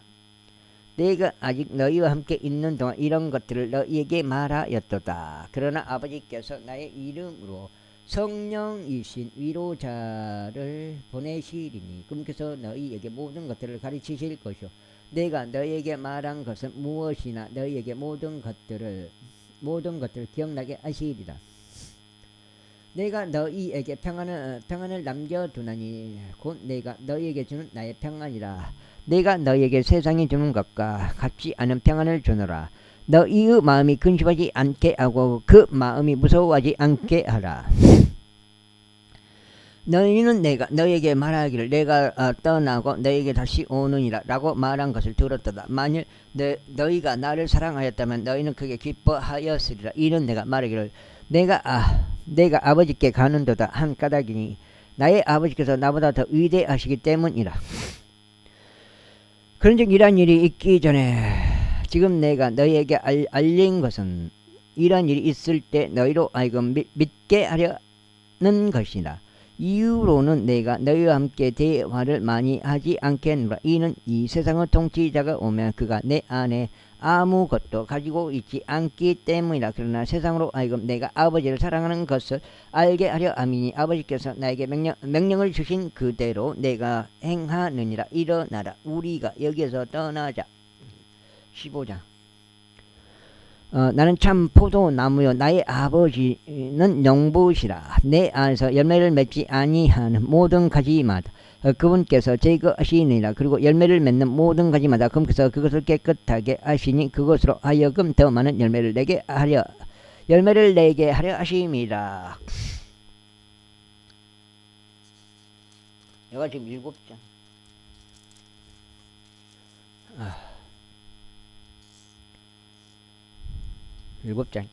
내가 아직 너희와 함께 있는 동안 이런 것들을 너희에게 말하였도다. 그러나 아버지께서 나의 이름으로 성령이신 위로자를 보내시리니 그분께서 너희에게 모든 것들을 가르치실 것이요 내가 너희에게 말한 것은 무엇이나 너희에게 모든 것들을 기억나게 하시리라. 내가 너희에게 평안을 남겨두나니 곧 내가 너희에게 주는 나의 평안이라. 내가 너희에게 세상이 주는 것과 같지 않은 평안을 주노라. 너희의 마음이 근심하지 않게 하고 그 마음이 무서워하지 않게 하라. 너희는 내가 너희에게 말하기를 내가 떠나고 너희에게 다시 오느니라 라고 말한 것을 들었도다. 만일 너희가 나를 사랑하였다면 너희는 크게 기뻐하였으리라. 이는 내가 말하기를 내가 아버지께 가는도다 한 까닭이니 나의 아버지께서 나보다 더 위대하시기 때문이라. 그런즉 이러한 일이 있기 전에 지금 내가 너희에게 알린 것은 이러한 일이 있을 때 너희로 하여금 믿게 하려는 것이라. 이후로는 내가 너희와 함께 대화를 많이 하지 않겠노라. 이는 이 세상의 통치자가 오면 그가 내 안에 아무것도 가지고 있지 않기 때문이라. 그러나 세상으로 하여금 내가 아버지를 사랑하는 것을 알게 하려 함이니 아버지께서 나에게 명령을 주신 그대로 내가 행하느니라. 일어나라 우리가 여기에서 떠나자. 15장. 나는 참 포도나무요 나의 아버지는 영부시라. 내 안에서 열매를 맺지 아니하는 모든 가지마다 그분께서 제거하시니라. 그리고 열매를 맺는 모든 가지마다 그분께서 그것을 깨끗하게 하시니 그것으로 하여금 더 많은 열매를 내게 하려 하심이라. 여기가 지금 7장. 7장.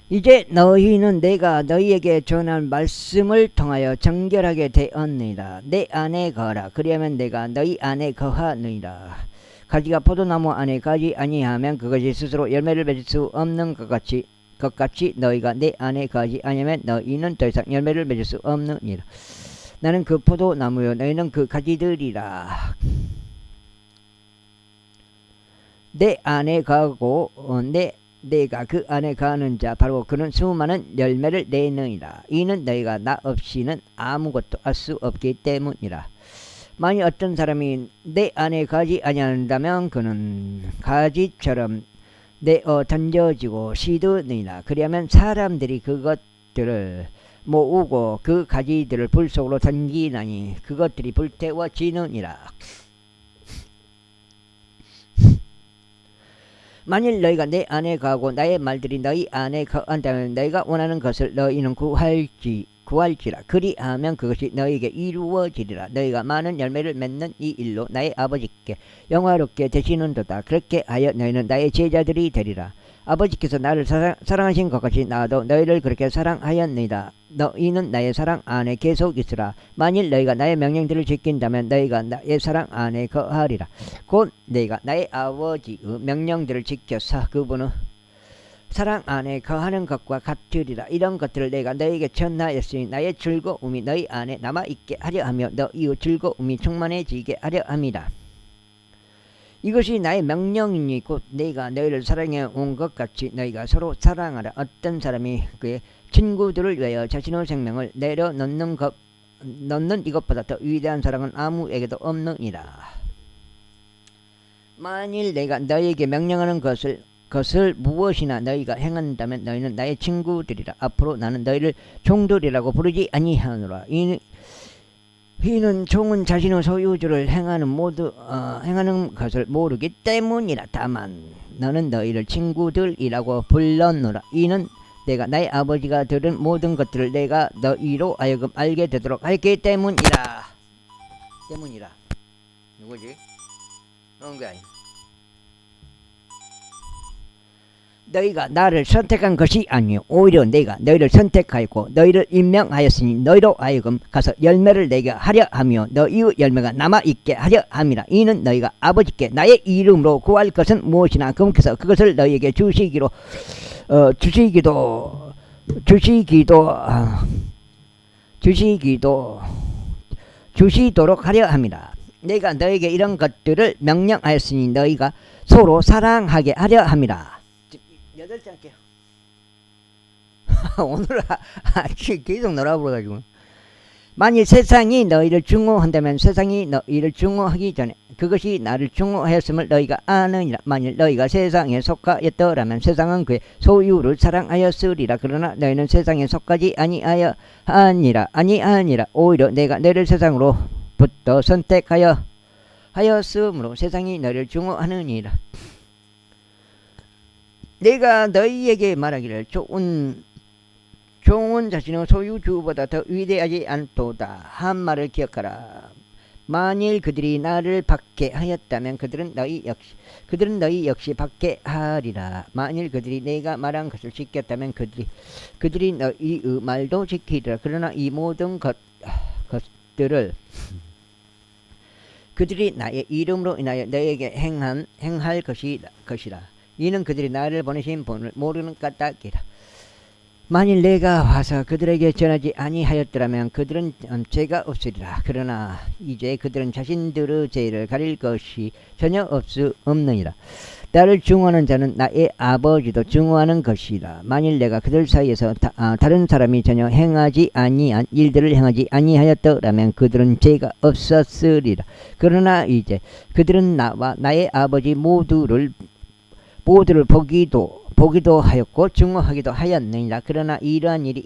이제 너희는 내가 너희에게 전한 말씀을 통하여 정결하게 되었느니라. 내 안에 거하라. 그리하면 내가 너희 안에 거하느니라. 가지가 포도나무 안에 가지 아니하면 그것이 스스로 열매를 맺을 수 없는 것 같이 너희가 내 안에 거하지 아니하면 너희는 더 이상 열매를 맺을 수 없느니라. 나는 그 포도나무요 너희는 그 가지들이라. 내 안에 가고 내가 그 안에 가는 자 바로 그는 수많은 열매를 내느니라. 이는 너희가 나 없이는 아무것도 할 수 없기 때문이라. 만일 어떤 사람이 내 안에 가지 아니한다면 그는 가지처럼 내어 던져지고 시드느니라. 그리하면 사람들이 그것들을 모으고 그 가지들을 불 속으로 던지나니 그것들이 불태워지느니라. 만일 너희가 내 안에 가고 나의 말들이 너희 안에 거한다면 너희가 원하는 것을 너희는 구할지라. 그리하면 그것이 너희에게 이루어지리라. 너희가 많은 열매를 맺는 이 일로 나의 아버지께 영화롭게 되시는도다. 그렇게 하여 너희는 나의 제자들이 되리라. 아버지께서 나를 사랑하신 것 같이 나도 너희를 그렇게 사랑하였느니라. 너희는 나의 사랑 안에 계속 있으라. 만일 너희가 나의 명령들을 지킨다면 너희가 나의 사랑 안에 거하리라. 곧 내가 나의 아버지의 명령들을 지켜서 그분의 사랑 안에 거하는 것과 같으리라. 이런 것들을 내가 너희에게 전하였으니 나의 즐거움이 너희 안에 남아있게 하려 하며 너희의 즐거움이 충만해지게 하려 함이라. 이것이 나의 명령이니 곧 내가 너희를 사랑해 온 것 같이 너희가 서로 사랑하라. 어떤 사람이 그의 친구들을 위하여 자신의 생명을 내려놓는 이것보다 더 위대한 사랑은 아무에게도 없느니라. 만일 내가 너희에게 명령하는 것을 무엇이나 너희가 행한다면 너희는 나의 친구들이라. 앞으로 나는 너희를 종들이라고 부르지 아니하노라. 이는 종은 자신의 소유주를 행하는 것을 모르기 때문이라. 다만 너는 너희를 친구들이라고 불렀노라. 이는 내가 나의 아버지가 들은 모든 것들을 내가 너희로 하여금 알게 되도록 하였기 때문이라. 누구지? 너희가 나를 선택한 것이 아니요 오히려 내가 너희를 선택하였고 너희를 임명하였으니 너희로 하여금 가서 열매를 내게 하려 하며 너희의 열매가 남아있게 하려 함이라. 이는 너희가 아버지께 나의 이름으로 구할 것은 무엇이나 그분께서 그것을 너희에게 주시도록 하려 함이라. 내가 너에게 이런 것들을 명령하였으니 너희가 서로 사랑하게 하려 함이라. 8장 할게요. 오늘 계속 놀아버려가지고. 만일 세상이 너희를 증오한다면 세상이 너희를 증오하기 전에 그것이 나를 증오하였음을 너희가 아느니라. 만일 너희가 세상에 속하였더라면 세상은 그의 소유를 사랑하였으리라. 그러나 너희는 세상에 속하지 아니하니라. 오히려 내가 너희를 세상으로부터 선택하였으므로 세상이 너희를 증오하느니라. 내가 너희에게 말하기를 종은 자신의 소유주보다 더 위대하지 않도다 한 말을 기억하라. 만일 그들이 나를 박해하였다면 그들은 너희 역시 박해하리라. 만일 그들이 내가 말한 것을 지켰다면 그들이 너희의 말도 지키리라. 그러나 이 모든 것들을 그들이 나의 이름으로 인하여 너희에게 행할 것이라. 이는 그들이 나를 보내신 분을 모르는 까닭이라. 만일 내가 와서 그들에게 전하지 아니하였더라면 그들은 죄가 없으리라. 그러나 이제 그들은 자신들의 죄를 가릴 것이 전혀 없느니라. 나를 증오하는 자는 나의 아버지도 증오하는 것이라. 만일 내가 그들 사이에서 다른 사람이 전혀 행하지 아니한 일들을 행하지 아니하였더라면 그들은 죄가 없었으리라. 그러나 이제 그들은 나와 나의 아버지 모두를 보기도 하였고 증오하기도 하였느니라. 그러나 이러한 일이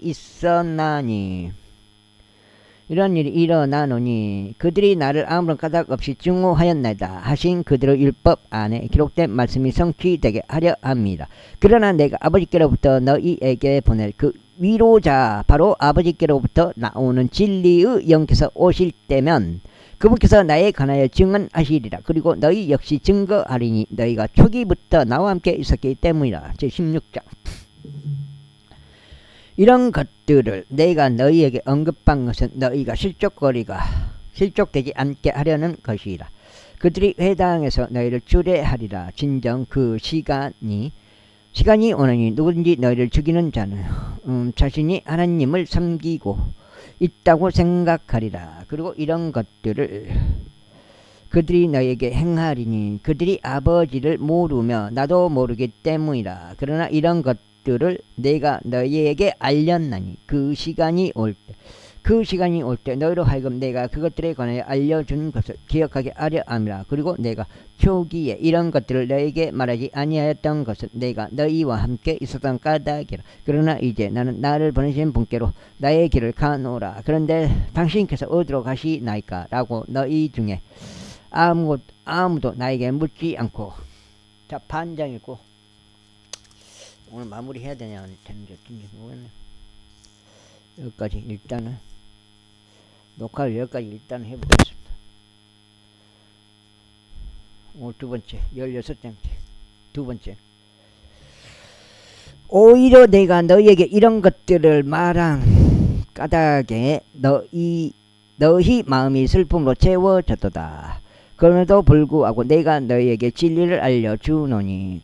일어나노니 그들이 나를 아무런 까닭 없이 증오하였나이다 하신 그들의 율법 안에 기록된 말씀이 성취되게 하려 합니다. 그러나 내가 아버지께로부터 너희에게 보낼 그 위로자 바로 아버지께로부터 나오는 진리의 영께서 오실 때면 그분께서 나에 관하여 증언하시리라. 그리고 너희 역시 증거하리니 너희가 초기부터 나와 함께 있었기 때문이라. 제16장. 이런 것들을 내가 너희에게 언급한 것은 너희가 실족되지 않게 하려는 것이라. 그들이 회당에서 너희를 주례하리라. 진정 그 시간이 오느니 누구든지 너희를 죽이는 자는 자신이 하나님을 섬기고 있다고 생각하리라. 그리고 이런 것들을 그들이 너에게 행하리니 그들이 아버지를 모르며 나도 모르기 때문이라. 그러나 이런 것들을 내가 너희에게 알렸나니 그 시간이 올 때 너희로 하여금 내가 그것들에 관하여 알려준 것을 기억하게 하려 함이라. 그리고 내가 초기에 이런 것들을 너희에게 말하지 아니하였던 것은 내가 너희와 함께 있었던 까닭이라. 그러나 이제 나는 나를 보내신 분께로 나의 길을 가노라. 그런데 당신께서 어디로 가시나이까? 라고 너희 중에 아무도 나에게 묻지 않고. 자, 반장 읽고 오늘 마무리 해야 되냐 되는지 어쩐지 모르겠네. 여기까지 일단은 녹화를 여기까지 일단 해보겠습니다. 오늘 두 번째 16장째 두 번째. 오히려 내가 너희에게 이런 것들을 말한 까닭에 너희 마음이 슬픔으로 채워졌도다. 그럼에도 불구하고 내가 너희에게 진리를 알려주노니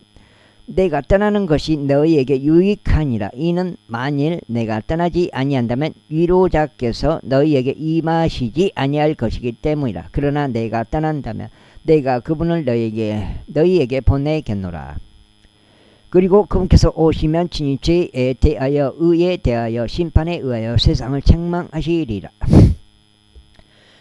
내가 떠나는 것이 너희에게 유익하니라. 이는 만일 내가 떠나지 아니한다면 위로자께서 너희에게 임하시지 아니할 것이기 때문이라. 그러나 내가 떠난다면 내가 그분을 너희에게 보내겠노라. 그리고 그분께서 오시면 친히 죄에 대하여 의에 대하여 심판에 의하여 세상을 책망하시리라.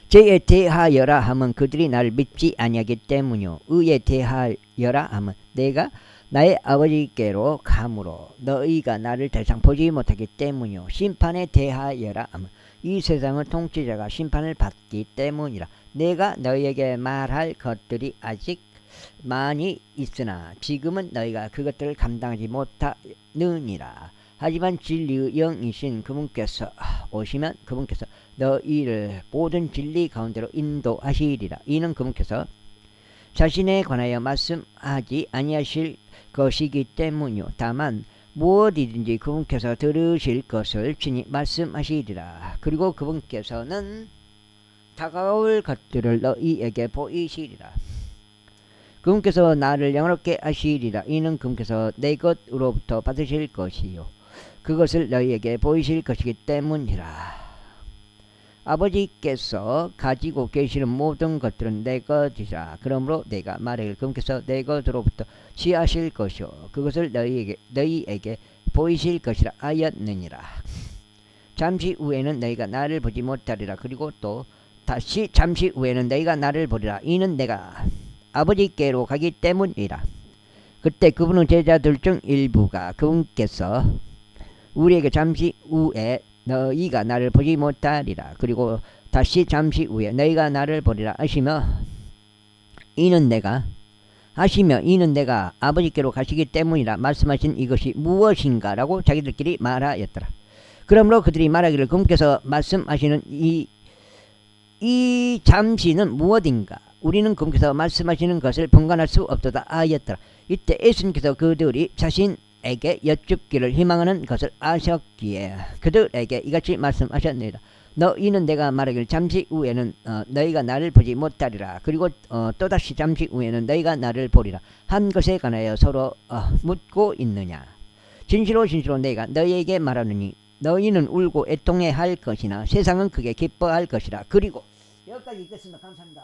죄에 대하여라 함은 그들이 나를 믿지 아니하기 때문이요 의에 대하여라 함은 내가 나의 아버지께로 가므로 너희가 나를 더 이상 보지 못하기 때문이요 심판에 대하여라 함은 이 세상의 통치자가 심판을 받기 때문이라. 내가 너희에게 말할 것들이 아직 많이 있으나 지금은 너희가 그것들을 감당하지 못하느니라. 하지만 진리의 영이신 그분께서 오시면 그분께서 너희를 모든 진리 가운데로 인도하시리라. 이는 그분께서 자신에 관하여 말씀하지 아니하실 것이기 때문이요. 다만 무엇이든지 그분께서 들으실 것을 친히 말씀하시리라. 그리고 그분께서는 다가올 것들을 너희에게 보이시리라. 그분께서 나를 영화롭게 하시리라. 이는 그분께서 내 것으로부터 받으실 것이요 그것을 너희에게 보이실 것이기 때문이라. 아버지께서 가지고 계시는 모든 것들은 내 것이라. 그러므로 내가 말하길 그분께서 내 것으로부터 취하실 것이요 그것을 너희에게 보이실 것이라 하였느니라. 잠시 후에는 너희가 나를 보지 못하리라. 그리고 또 다시 잠시 후에는 너희가 나를 보리라. 이는 내가 아버지께로 가기 때문이라. 그때 그분은 제자들 중 일부가 그분께서 우리에게 잠시 후에 너희가 나를 보지 못하리라. 그리고 다시 잠시 후에 너희가 나를 보리라 하시며 이는 내가 아버지께로 가시기 때문이라 말씀하신 이것이 무엇인가 라고 자기들끼리 말하였더라. 그러므로 그들이 말하기를 그분께서 말씀하시는 이 잠시는 무엇인가? 우리는 그분께서 말씀하시는 것을 분간할 수 없도다 하였더라. 이때 예수님께서 그들이 자신에게 여쭙기를 희망하는 것을 아셨기에 그들에게 이같이 말씀하셨느니라. 너희는 내가 말하기를 잠시 후에는 너희가 나를 보지 못하리라. 그리고 또다시 잠시 후에는 너희가 나를 보리라 한 것에 관하여 서로 묻고 있느냐. 진실로 진실로 내가 너희에게 말하느니 너희는 울고 애통해 할 것이나 세상은 크게 기뻐할 것이라. 그리고 여기까지 읽겠습니다. 감사합니다.